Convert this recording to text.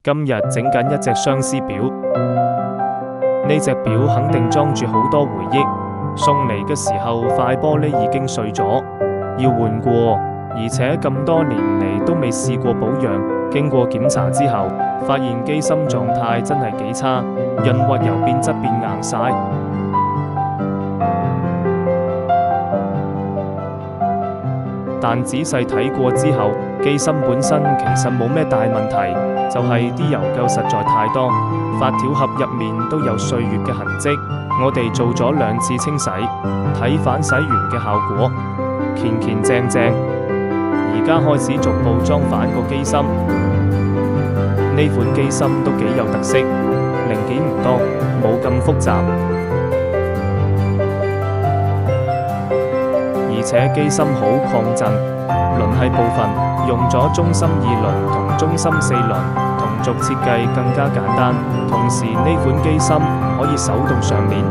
今日整緊一隻相思表，呢隻表肯定裝住好多回憶。送嚟嘅時候，塊玻璃已經碎咗，要換過，而且咁多年嚟都未試過保養。經過檢查之後，發現機芯狀態真係幾差，潤滑油變質變硬晒。但仔細睇過之後，機芯本身其實冇咩大問題，就係啲油垢實在太多，發條盒入面都有歲月嘅痕跡。我哋做咗2次清洗，睇反洗完嘅效果，乾正正。而家開始逐步裝反個機芯，呢款機芯都幾有特色，零件唔多，冇咁複雜，而且機芯好抗震。輪繫部分用咗中芯2輪同中芯4輪，同軸設計更加簡單。同時呢款機芯可以手動上鏈。